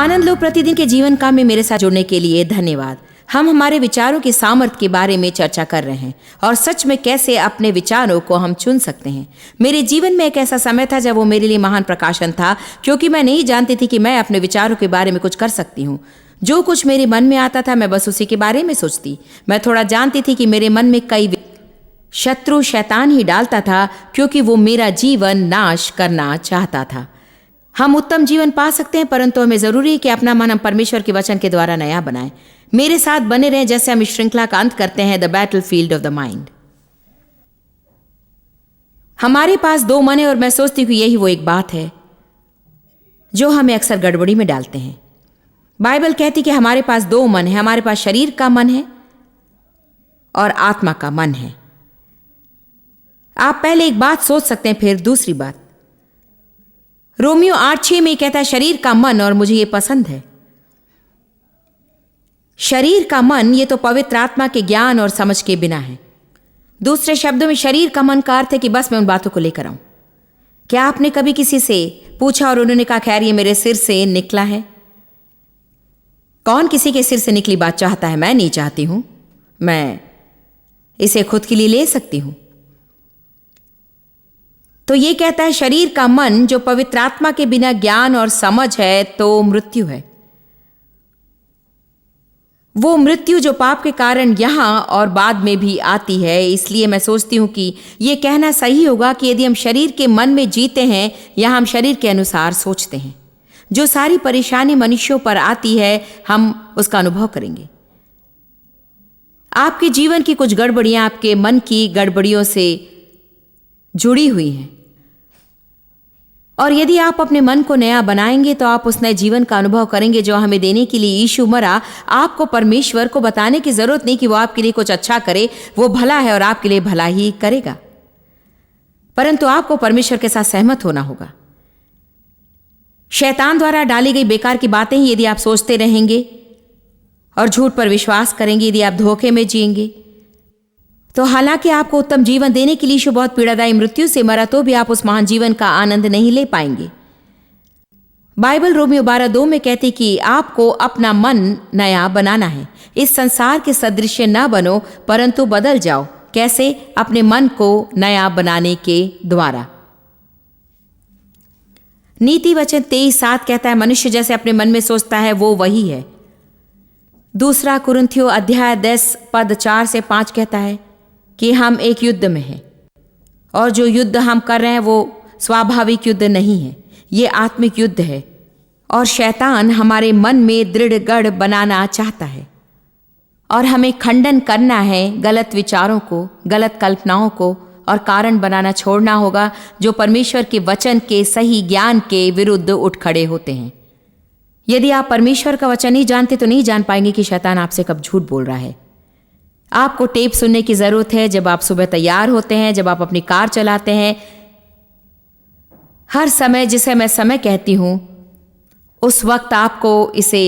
आनंद लो प्रतिदिन के जीवन काम में मेरे साथ जुड़ने के लिए धन्यवाद। हम हमारे विचारों की सामर्थ्य के बारे में चर्चा कर रहे हैं और सच में कैसे अपने विचारों को हम चुन सकते हैं। मेरे जीवन में एक ऐसा समय था जब वो मेरे लिए महान प्रकाशन था, क्योंकि मैं नहीं जानती थी कि मैं अपने विचारों के बारे में कुछ कर सकती हूँ। जो कुछ मेरे मन में आता था मैं बस उसी के बारे में सोचती। मैं थोड़ा जानती थी कि मेरे मन में कई शत्रु शैतान ही डालता था, क्योंकि वो मेरा जीवन नाश करना चाहता था। हम उत्तम जीवन पा सकते हैं, परंतु हमें जरूरी है कि अपना मन हम परमेश्वर के वचन के द्वारा नया बनाएं। मेरे साथ बने रहें जैसे हम इस श्रृंखला का अंत करते हैं, the battle field of the mind. हमारे पास दो मन है और मैं सोचती हूँ कि यही वो एक बात है जो हमें अक्सर गड़बड़ी में डालते हैं। बाइबल कहती कि हमारे पास दो मन है। हमारे पास शरीर का मन है और आत्मा का मन है। आप पहले एक बात सोच सकते हैं, फिर दूसरी बात। रोमियो 8:6 में कहता है शरीर का मन, और मुझे यह पसंद है। शरीर का मन ये तो पवित्र आत्मा के ज्ञान और समझ के बिना है। दूसरे शब्दों में शरीर का मन का अर्थ है कि बस मैं उन बातों को लेकर आऊं। क्या आपने कभी किसी से पूछा और उन्होंने कहा खैर ये मेरे सिर से निकला है? कौन किसी के सिर से निकली बात चाहता है? मैं नहीं चाहती हूं, मैं इसे खुद के लिए ले सकती हूं। तो ये कहता है शरीर का मन जो पवित्र आत्मा के बिना ज्ञान और समझ है तो मृत्यु है। वो मृत्यु जो पाप के कारण यहां और बाद में भी आती है। इसलिए मैं सोचती हूं कि यह कहना सही होगा कि यदि हम शरीर के मन में जीते हैं या हम शरीर के अनुसार सोचते हैं, जो सारी परेशानी मनुष्यों पर आती है हम उसका अनुभव करेंगे। आपके जीवन की कुछ गड़बड़ियां आपके मन की गड़बड़ियों से जुड़ी हुई हैं, और यदि आप अपने मन को नया बनाएंगे तो आप उस नए जीवन का अनुभव करेंगे जो हमें देने के लिए यीशु मरा। आपको परमेश्वर को बताने की जरूरत नहीं कि वो आपके लिए कुछ अच्छा करे, वो भला है और आपके लिए भला ही करेगा, परंतु आपको परमेश्वर के साथ सहमत होना होगा। शैतान द्वारा डाली गई बेकार की बातें ही यदि आप सोचते रहेंगे और झूठ पर विश्वास करेंगे, यदि आप धोखे में जिएंगे, तो हालांकि आपको उत्तम जीवन देने के लिए यीशु बहुत पीड़ादायी मृत्यु से मरा, तो भी आप उस महान जीवन का आनंद नहीं ले पाएंगे। बाइबल रोमियो 12:2 में कहती कि आपको अपना मन नया बनाना है। इस संसार के सदृश्य न बनो, परंतु बदल जाओ। कैसे? अपने मन को नया बनाने के द्वारा। नीति वचन 23:7 कहता है मनुष्य जैसे अपने मन में सोचता है वो वही है। दूसरा कुरिन्थियों अध्याय 10 पद 4 से 5 कहता है कि हम एक युद्ध में हैं, और जो युद्ध हम कर रहे हैं वो स्वाभाविक युद्ध नहीं है, ये आत्मिक युद्ध है। और शैतान हमारे मन में दृढ़ गढ़ बनाना चाहता है और हमें खंडन करना है गलत विचारों को, गलत कल्पनाओं को, और कारण बनाना छोड़ना होगा जो परमेश्वर के वचन के सही ज्ञान के विरुद्ध उठ खड़े होते हैं। यदि आप परमेश्वर का वचन नहीं जानते तो नहीं जान पाएंगे कि शैतान आपसे कब झूठ बोल रहा है। आपको टेप सुनने की जरूरत है जब आप सुबह तैयार होते हैं, जब आप अपनी कार चलाते हैं। हर समय, जिसे मैं समय कहती हूं, उस वक्त आपको इसे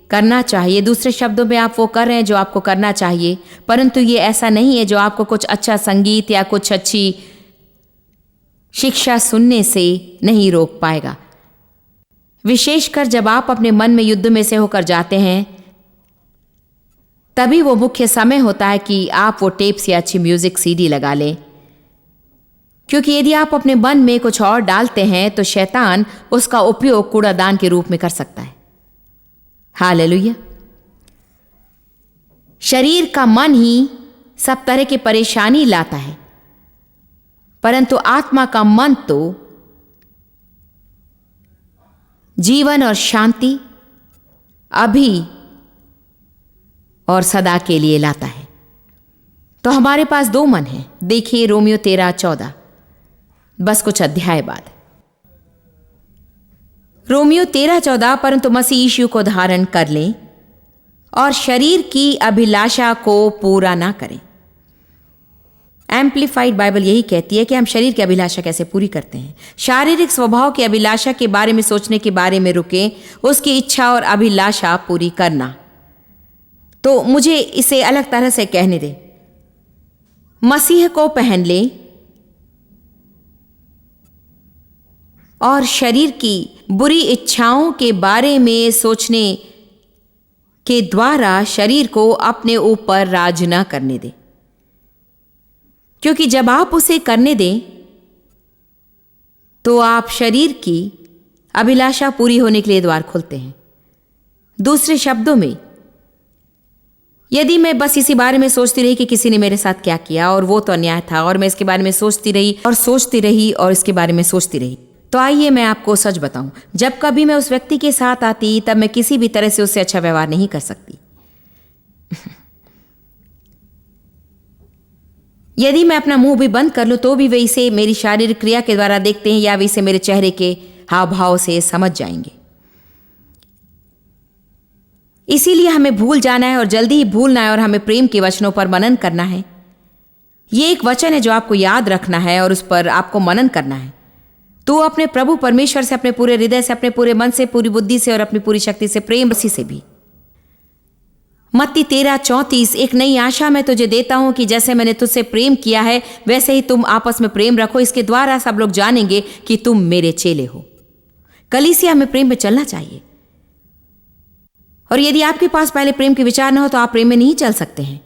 करना चाहिए। दूसरे शब्दों में आप वो कर रहे हैं जो आपको करना चाहिए, परंतु ये ऐसा नहीं है जो आपको कुछ अच्छा संगीत या कुछ अच्छी शिक्षा सुनने से नहीं रोक पाएगा। विशेषकर जब आप अपने मन में युद्ध में से होकर जाते हैं, तभी वो मुख्य समय होता है कि आप वो टेप्स या अच्छी म्यूजिक सीडी लगा लें, क्योंकि यदि आप अपने मन में कुछ और डालते हैं तो शैतान उसका उपयोग कूड़ादान के रूप में कर सकता है। हालेलुया। शरीर का मन ही सब तरह की परेशानी लाता है, परंतु आत्मा का मन तो जीवन और शांति अभी और सदा के लिए लाता है। तो हमारे पास दो मन हैं। देखिए रोमियो 13:14, बस कुछ अध्याय बाद। रोमियो 13:14 परंतु मसीह यीशु को धारण कर लें और शरीर की अभिलाषा को पूरा ना करें। एम्प्लीफाइड बाइबल यही कहती है कि हम शरीर की अभिलाषा कैसे पूरी करते हैं। शारीरिक स्वभाव की अभिलाषा के बारे में सोचने के बारे में रुकें, उसकी इच्छा और अभिलाषा पूरी करना। तो मुझे इसे अलग तरह से कहने दें। मसीह को पहन ले और शरीर की बुरी इच्छाओं के बारे में सोचने के द्वारा शरीर को अपने ऊपर राज न करने दें, क्योंकि जब आप उसे करने दें तो आप शरीर की अभिलाषा पूरी होने के लिए द्वार खोलते हैं। दूसरे शब्दों में, यदि मैं बस इसी बारे में सोचती रही कि किसी ने मेरे साथ क्या किया और वो तो अन्याय था, और मैं इसके बारे में सोचती रही और सोचती रही और इसके बारे में सोचती रही, तो आइए मैं आपको सच बताऊं, जब कभी मैं उस व्यक्ति के साथ आती तब मैं किसी भी तरह से उससे अच्छा व्यवहार नहीं कर सकती। यदि मैं अपना मुंह भी बंद कर लूं तो भी वे इसे मेरी शारीरिक क्रिया के द्वारा देखते हैं या वे इसे मेरे चेहरे के हाव भाव से समझ जाएंगे। इसीलिए हमें भूल जाना है और जल्दी ही भूलना है और हमें प्रेम के वचनों पर मनन करना है। यह एक वचन है जो आपको याद रखना है और उस पर आपको मनन करना है। तो अपने प्रभु परमेश्वर से, अपने पूरे हृदय से, अपने पूरे मन से, पूरी बुद्धि से और अपनी पूरी शक्ति से प्रेम उसी से भी। मत्ती 13:34, एक नई आशा मैं तुझे देता हूं कि जैसे मैंने तुझसे प्रेम किया है वैसे ही तुम आपस में प्रेम रखो, इसके द्वारा सब लोग जानेंगे कि तुम मेरे चेले हो। कलीसिया में प्रेम में चलना चाहिए, और यदि आपके पास पहले प्रेम के विचार न हो तो आप प्रेम में नहीं चल सकते हैं।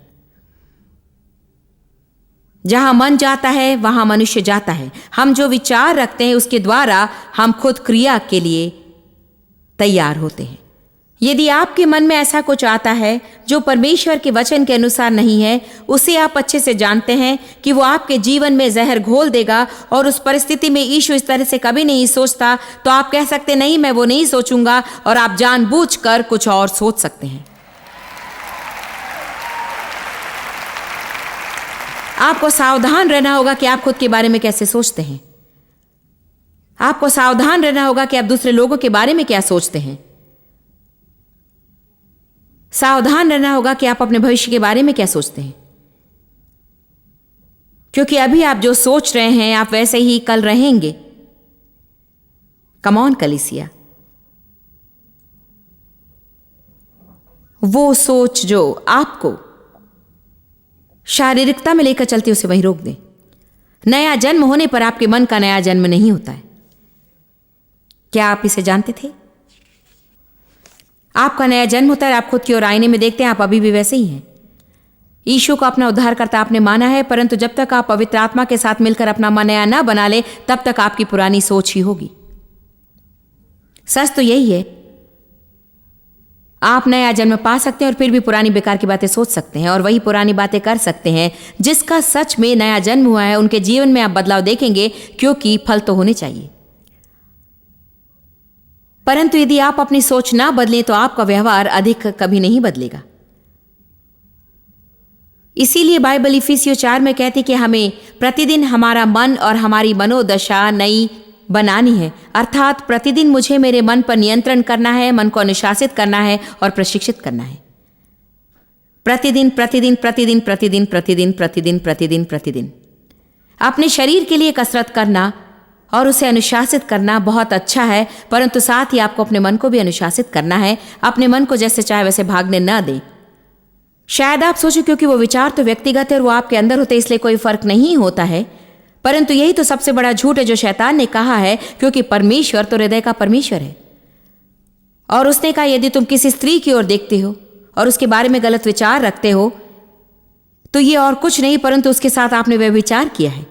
जहां मन जाता है वहां मनुष्य जाता है। हम जो विचार रखते हैं उसके द्वारा हम खुद क्रिया के लिए तैयार होते हैं। यदि आपके मन में ऐसा कुछ आता है जो परमेश्वर के वचन के अनुसार नहीं है, उसे आप अच्छे से जानते हैं कि वो आपके जीवन में जहर घोल देगा, और उस परिस्थिति में यीशु इस तरह से कभी नहीं सोचता, तो आप कह सकते नहीं, मैं वो नहीं सोचूंगा, और आप जानबूझकर कुछ और सोच सकते हैं। आपको सावधान रहना होगा कि आप खुद के बारे में कैसे सोचते हैं। आपको सावधान रहना होगा कि आप दूसरे लोगों के बारे में क्या सोचते हैं। सावधान रहना होगा कि आप अपने भविष्य के बारे में क्या सोचते हैं, क्योंकि अभी आप जो सोच रहे हैं आप वैसे ही कल रहेंगे। कम ऑन कलीसिया, वो सोच जो आपको शारीरिकता में लेकर चलती उसे वहीं रोक दें। नया जन्म होने पर आपके मन का नया जन्म नहीं होता है। क्या आप इसे जानते थे? आपका नया जन्म होता है, आप खुद की ओर आईने में देखते हैं, आप अभी भी वैसे ही हैं। यीशु को अपना उद्धारकर्ता आपने माना है, परंतु जब तक आप पवित्र आत्मा के साथ मिलकर अपना मन नया न बना ले तब तक आपकी पुरानी सोच ही होगी। सच तो यही है, आप नया जन्म पा सकते हैं और फिर भी पुरानी बेकार की बातें सोच सकते हैं और वही पुरानी बातें कर सकते हैं। जिसका सच में नया जन्म हुआ है उनके जीवन में आप बदलाव देखेंगे, क्योंकि फल तो होने चाहिए। परंतु यदि आप अपनी सोच ना बदलें तो आपका व्यवहार अधिक कभी नहीं बदलेगा। इसीलिए बाइबल इफिसियों 4 में कहती कि हमें प्रतिदिन हमारा मन और हमारी मनोदशा नई बनानी है, अर्थात प्रतिदिन मुझे मेरे मन पर नियंत्रण करना है, मन को अनुशासित करना है और प्रशिक्षित करना है। प्रतिदिन प्रतिदिन प्रतिदिन प्रतिदिन प्रतिदिन प्रतिदिन प्रतिदिन प्रतिदिन अपने शरीर के लिए कसरत करना और उसे अनुशासित करना बहुत अच्छा है, परंतु साथ ही आपको अपने मन को भी अनुशासित करना है। अपने मन को जैसे चाहे वैसे भागने न दें। शायद आप सोचो क्योंकि वो विचार तो व्यक्तिगत है और वो आपके अंदर होते इसलिए कोई फर्क नहीं होता है, परंतु यही तो सबसे बड़ा झूठ है जो शैतान ने कहा है, क्योंकि परमेश्वर तो हृदय का परमेश्वर है। और उसने कहा यदि तुम किसी स्त्री की ओर देखते हो और उसके बारे में गलत विचार रखते हो तो ये और कुछ नहीं परंतु उसके साथ आपने वह विचार किया है।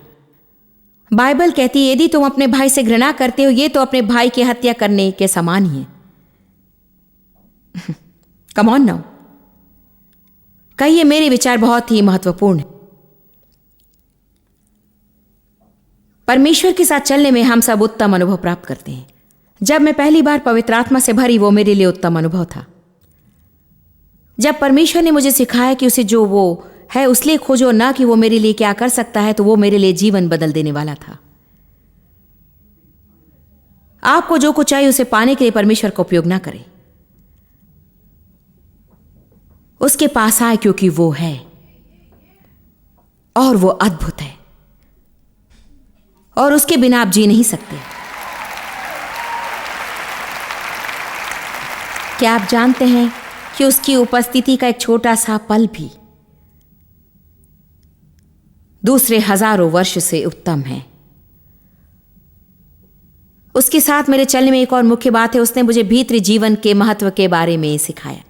बाइबल कहती है यदि तुम अपने भाई से घृणा करते हो ये तो अपने भाई की हत्या करने के समान ही है। कम ऑन नाउ, कहिए मेरे विचार बहुत ही महत्वपूर्ण है। परमेश्वर के साथ चलने में हम सब उत्तम अनुभव प्राप्त करते हैं। जब मैं पहली बार पवित्र आत्मा से भरी वो मेरे लिए उत्तम अनुभव था। जब परमेश्वर ने मुझे सिखाया कि उसे जो वो है उसलिए खोजो, ना कि वो मेरे लिए क्या कर सकता है, तो वो मेरे लिए जीवन बदल देने वाला था। आपको जो कुछ चाहिए उसे पाने के लिए परमेश्वर का उपयोग ना करें, उसके पास आए क्योंकि वो है और वो अद्भुत है और उसके बिना आप जी नहीं सकते। क्या आप जानते हैं कि उसकी उपस्थिति का एक छोटा सा पल भी दूसरे हजारों वर्ष से उत्तम है। उसके साथ मेरे चलने में एक और मुख्य बात है, उसने मुझे भीतरी जीवन के महत्व के बारे में सिखाया।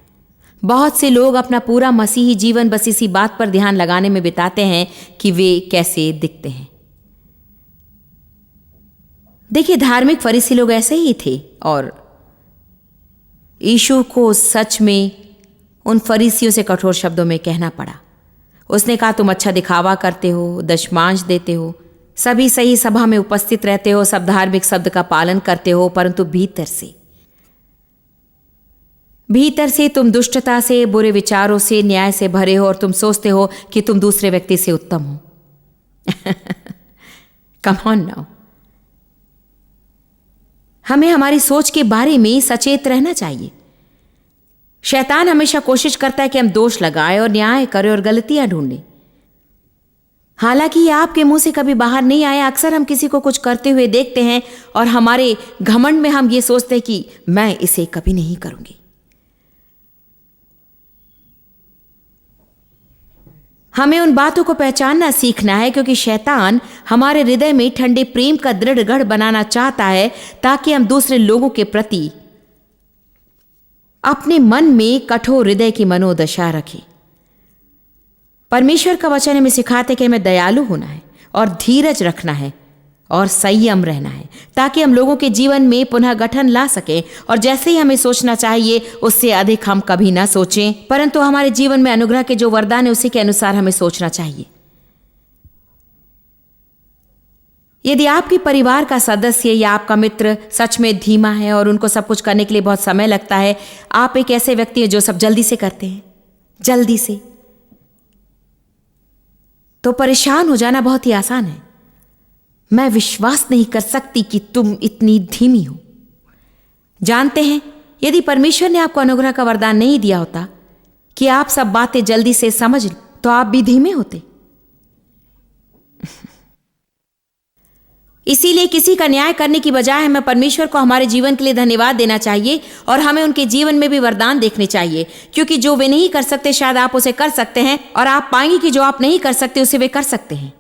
बहुत से लोग अपना पूरा मसीही जीवन बस इसी बात पर ध्यान लगाने में बिताते हैं कि वे कैसे दिखते हैं। देखिए, धार्मिक फरीसी लोग ऐसे ही थे और यीशु को सच में उन फरीसियों से कठोर शब्दों में कहना पड़ा। उसने कहा, तुम अच्छा दिखावा करते हो, दशमांश देते हो, सभी सही सभा में उपस्थित रहते हो, सब धार्मिक शब्द का पालन करते हो, परंतु भीतर से तुम दुष्टता से, बुरे विचारों से, न्याय से भरे हो और तुम सोचते हो कि तुम दूसरे व्यक्ति से उत्तम हो। Come on now. हमें हमारी सोच के बारे में सचेत रहना चाहिए। शैतान हमेशा कोशिश करता है कि हम दोष लगाएं और न्याय करें और गलतियां ढूंढें। हालांकि ये आपके मुंह से कभी बाहर नहीं आया। अक्सर हम किसी को कुछ करते हुए देखते हैं और हमारे घमंड में हम ये सोचते हैं कि मैं इसे कभी नहीं करूंगी। हमें उन बातों को पहचानना सीखना है, क्योंकि शैतान हमारे हृदय में ठंडे प्रेम का दृढ़ गढ़ बनाना चाहता है ताकि हम दूसरे लोगों के प्रति अपने मन में कठोर हृदय की मनोदशा रखें। परमेश्वर का वचन हमें सिखाते कि हमें दयालु होना है और धीरज रखना है और संयम रहना है, ताकि हम लोगों के जीवन में पुनः गठन ला सकें। और जैसे ही हमें सोचना चाहिए उससे अधिक हम कभी ना सोचें, परंतु हमारे जीवन में अनुग्रह के जो वरदान है उसी के अनुसार हमें सोचना चाहिए। यदि आपके परिवार का सदस्य या आपका मित्र सच में धीमा है और उनको सब कुछ करने के लिए बहुत समय लगता है, आप एक ऐसे व्यक्ति हैं जो सब जल्दी से करते हैं, जल्दी से, तो परेशान हो जाना बहुत ही आसान है। मैं विश्वास नहीं कर सकती कि तुम इतनी धीमी हो। जानते हैं, यदि परमेश्वर ने आपको अनुग्रह का वरदान नहीं दिया होता कि आप सब बातें जल्दी से समझ लो, तो आप भी धीमे होते। इसीलिए किसी का न्याय करने की बजाय हमें परमेश्वर को हमारे जीवन के लिए धन्यवाद देना चाहिए और हमें उनके जीवन में भी वरदान देखने चाहिए, क्योंकि जो वे नहीं कर सकते शायद आप उसे कर सकते हैं, और आप पाएंगे कि जो आप नहीं कर सकते उसे वे कर सकते हैं।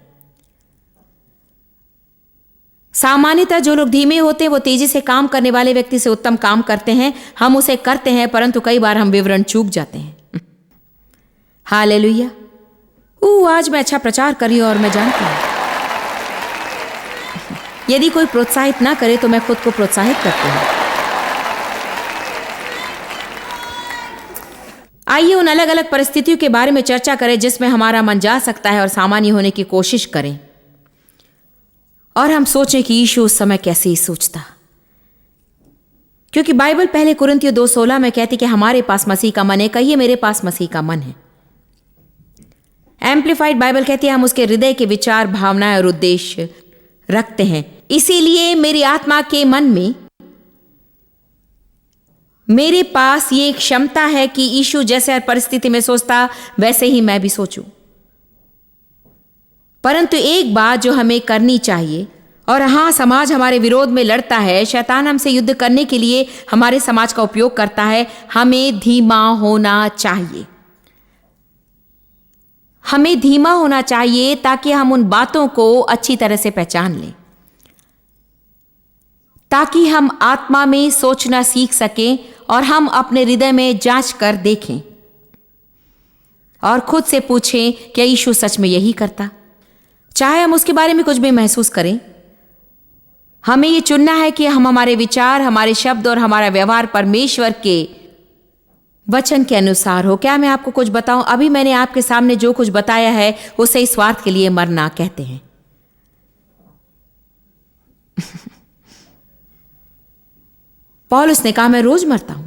सामान्यतः जो लोग धीमे होते हैं वो तेजी से काम करने वाले व्यक्ति से उत्तम काम करते हैं। हम उसे करते हैं, परंतु कई बार हम विवरण चूक जाते हैं। हालेलुया। आज मैं अच्छा प्रचार कर रही हूं और मैं जानती हूं, यदि कोई प्रोत्साहित ना करे तो मैं खुद को प्रोत्साहित करती हूं। आइए उन अलग अलग परिस्थितियों के बारे में चर्चा करें जिसमें हमारा मन जा सकता है और सामान्य होने की कोशिश करें, और हम सोचें कि यीशु उस समय कैसे ही सोचता। क्योंकि बाइबल पहले कुरिन्थियों 2:16 में कहती कि हमारे पास मसीह का मन है। कहिए, मेरे पास मसीह का मन है। एम्प्लीफाइड बाइबल कहती है हम उसके हृदय के विचार, भावनाएं और उद्देश्य रखते हैं। इसीलिए मेरी आत्मा के मन में मेरे पास ये क्षमता है कि यीशु जैसे हर परिस्थिति में सोचता वैसे ही मैं भी सोचूं। परंतु एक बात जो हमें करनी चाहिए, और हां, समाज हमारे विरोध में लड़ता है, शैतान हमसे युद्ध करने के लिए हमारे समाज का उपयोग करता है। हमें धीमा होना चाहिए। हमें धीमा होना चाहिए ताकि हम उन बातों को अच्छी तरह से पहचान लें, ताकि हम आत्मा में सोचना सीख सकें और हम अपने हृदय में जांच कर देखें और खुद से पूछें, क्या यीशु सच में यही करता? चाहे हम उसके बारे में कुछ भी महसूस करें, हमें यह चुनना है कि हम हमारे विचार, हमारे शब्द और हमारा व्यवहार परमेश्वर के वचन के अनुसार हो। क्या मैं आपको कुछ बताऊं? अभी मैंने आपके सामने जो कुछ बताया है उसे इस स्वार्थ के लिए मरना कहते हैं। पौलुस ने कहा मैं रोज मरता हूं।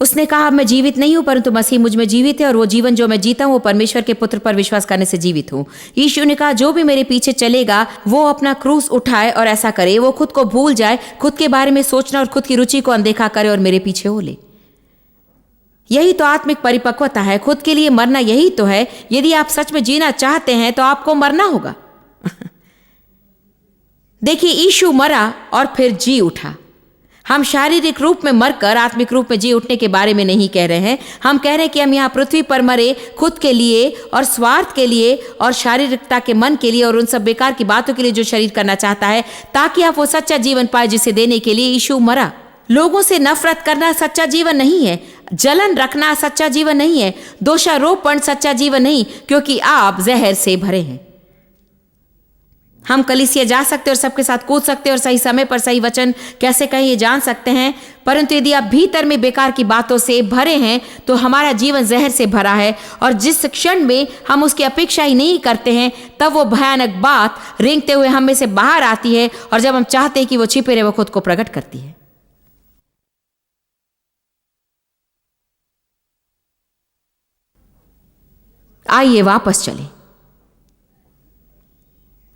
उसने कहा मैं जीवित नहीं हूं परंतु मसीह मुझ में जीवित है, और वो जीवन जो मैं जीता हूं वो परमेश्वर के पुत्र पर विश्वास करने से जीवित हूं। यीशु ने कहा जो भी मेरे पीछे चलेगा वो अपना क्रूस उठाए और ऐसा करे, वो खुद को भूल जाए, खुद के बारे में सोचना और खुद की रुचि को अनदेखा करे और मेरे पीछे हो ले। यही तो आत्मिक परिपक्वता है, खुद के लिए मरना यही तो है। यदि आप सच में जीना चाहते हैं तो आपको मरना होगा। देखिए, यीशु मरा और फिर जी उठा। हम शारीरिक रूप में मरकर आत्मिक रूप में जी उठने के बारे में नहीं कह रहे हैं। हम कह रहे हैं कि हम यहाँ पृथ्वी पर मरे खुद के लिए और स्वार्थ के लिए और शारीरिकता के मन के लिए और उन सब बेकार की बातों के लिए जो शरीर करना चाहता है, ताकि आप वो सच्चा जीवन पाए जिसे देने के लिए यीशु मरा। लोगों से नफरत करना सच्चा जीवन नहीं है। जलन रखना सच्चा जीवन नहीं है। दोषारोपण सच्चा जीवन नहीं, क्योंकि आप जहर से भरे हैं। हम कलीसिया जा सकते और सबके साथ कूद सकते और सही समय पर सही वचन कैसे कहें ये जान सकते हैं, परंतु यदि आप भीतर में बेकार की बातों से भरे हैं तो हमारा जीवन जहर से भरा है। और जिस क्षण में हम उसकी अपेक्षा ही नहीं करते हैं, तब वो भयानक बात रेंगते हुए हम में से बाहर आती है, और जब हम चाहते हैं कि वो छिपे रहे, वो खुद को प्रकट करती है। आइए वापस चलें,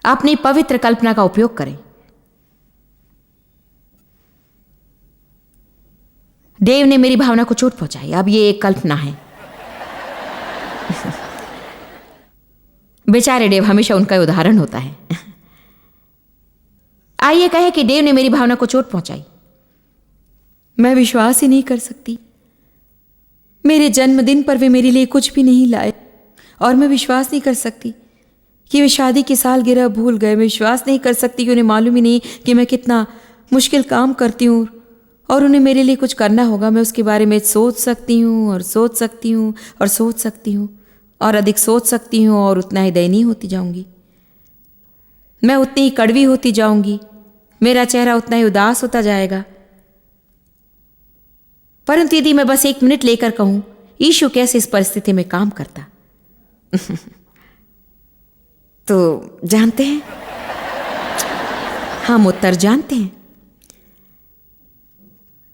अपनी पवित्र कल्पना का उपयोग करें। देव ने मेरी भावना को चोट पहुंचाई। अब ये एक कल्पना है। बेचारे देव, हमेशा उनका उदाहरण होता है। आइए कहें कि देव ने मेरी भावना को चोट पहुंचाई। मैं विश्वास ही नहीं कर सकती। मेरे जन्मदिन पर वे मेरे लिए कुछ भी नहीं लाए, और मैं विश्वास नहीं कर सकती कि वे शादी की सालगिरह भूल गए। मैं विश्वास नहीं कर सकती कि उन्हें मालूम ही नहीं कि मैं कितना मुश्किल काम करती हूँ और उन्हें मेरे लिए कुछ करना होगा। मैं उसके बारे में सोच सकती हूँ और सोच सकती हूँ और सोच सकती हूँ और अधिक सोच सकती हूँ, और उतना ही दयनीय होती जाऊंगी। मैं उतनी ही कड़वी होती जाऊंगी। मेरा चेहरा उतना ही उदास होता जाएगा। परंतु यदि मैं बस 1 मिनट लेकर कहूं, यीशु कैसे इस परिस्थिति में काम करता, तो जानते हैं, हम उत्तर जानते हैं।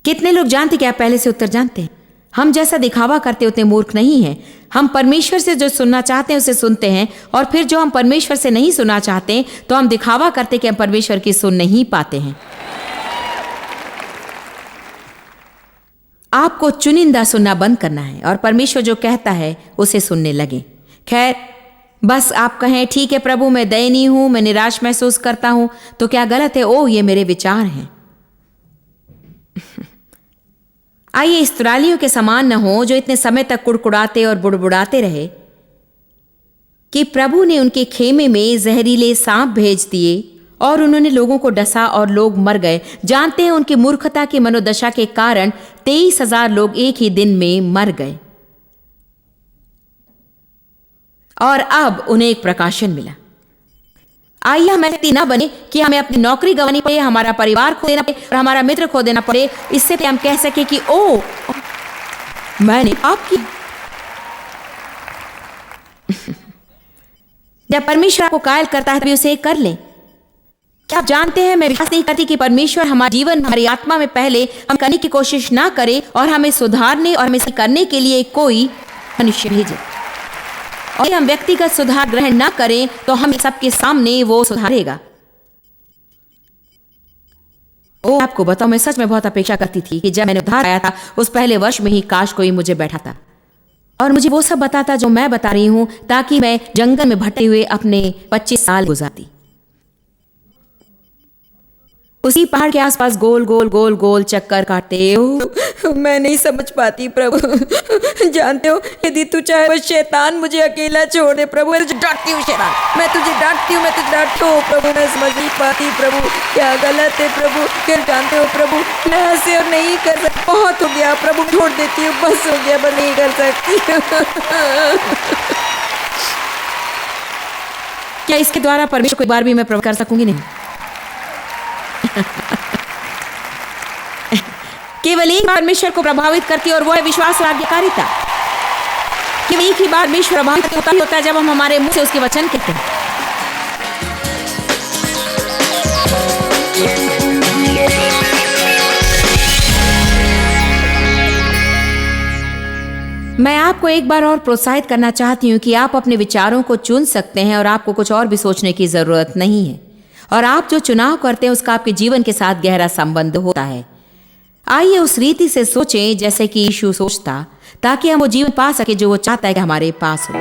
कितने लोग जानते कि आप पहले से उत्तर जानते हैं? हम जैसा दिखावा करते उतने मूर्ख नहीं हैं। हम परमेश्वर से जो सुनना चाहते हैं उसे सुनते हैं, और फिर जो हम परमेश्वर से नहीं सुनना चाहते तो हम दिखावा करते कि हम परमेश्वर की सुन नहीं पाते हैं। आपको चुनिंदा सुनना बंद करना है और परमेश्वर जो कहता है उसे सुनने लगे। खैर, बस आप कहें, ठीक है प्रभु, मैं दयनीय हूं, मैं निराश महसूस करता हूं, तो क्या गलत है? ओह, ये मेरे विचार हैं। आइए इस्राएलियों के समान न हो, जो इतने समय तक कुड़कुड़ाते और बुड़बुड़ाते रहे कि प्रभु ने उनके खेमे में जहरीले सांप भेज दिए और उन्होंने लोगों को डसा और लोग मर गए। जानते हैं, उनकी मूर्खता की मनोदशा के कारण 23,000 लोग एक ही दिन में मर गए, और अब उन्हें एक प्रकाशन मिला। आइए हम ऐसे न बने कि हमें अपनी नौकरी गंवानी पड़े, हमारा परिवार खो देना पड़े और हमारा मित्र खो देना पड़े, इससे हम कह सके कि ओ, मैंने पाप किया। जब परमेश्वर आपको कायल करता है तभी उसे कर ले। क्या आप जानते हैं, मैं विश्वास नहीं करती कि परमेश्वर हमारे जीवन, हमारी आत्मा में पहले हम करने की कोशिश ना करे और हमें सुधारने और हमें करने के लिए कोई मनुष्य भेजे, और हम व्यक्तिगत सुधार ग्रहण ना करें तो हम सबके सामने वो सुधारेगा। आपको बताओ, मैं सच में बहुत अपेक्षा करती थी कि जब मैंने उधार आया था उस पहले वर्ष में ही काश कोई मुझे बैठा था और मुझे वो सब बताता जो मैं बता रही हूं, ताकि मैं जंगल में भटके हुए अपने 25 साल गुजारती। उसी पहाड़ के आसपास गोल गोल गोल गोल चक्कर काटते हो। मैं नहीं समझ पाती प्रभु। जानते हो, यदि तू चाहे वो शैतान मुझे अकेला छोड़ दे प्रभु। मैं तुझे डांटती हूँ शैतान, मैं तुझे डांटती हूँ, मैं तुझे डांटती हूँ प्रभु। मैं समझ नहीं पाती प्रभु, क्या गलत है प्रभु। फिर जानते हो प्रभु, मैं ऐसे और नहीं कर सकती। बहुत हो गया प्रभु, छोड़ देती हूँ, बस हो गया, मैं नहीं कर सकती। क्या इसके द्वारा परमेश्वर को एक बार भी मैं प्रभु कर सकूंगी? नहीं। केवल एक बार परमेश्वर को प्रभावित करती, और वो है विश्वास और आज्ञाकारिता। केवल एक ही बार परमेश्वर प्रभावित होता है जब हम हमारे मुंह से उसके वचन कहते हैं। मैं आपको एक बार और प्रोत्साहित करना चाहती हूं कि आप अपने विचारों को चुन सकते हैं और आपको कुछ और भी सोचने की जरूरत नहीं है, और आप जो चुनाव करते हैं उसका आपके जीवन के साथ गहरा संबंध होता है। आइए उस रीति से सोचें जैसे कि यीशु सोचता, ताकि हम वो जीवन पा सके जो वो चाहता है कि हमारे पास हो।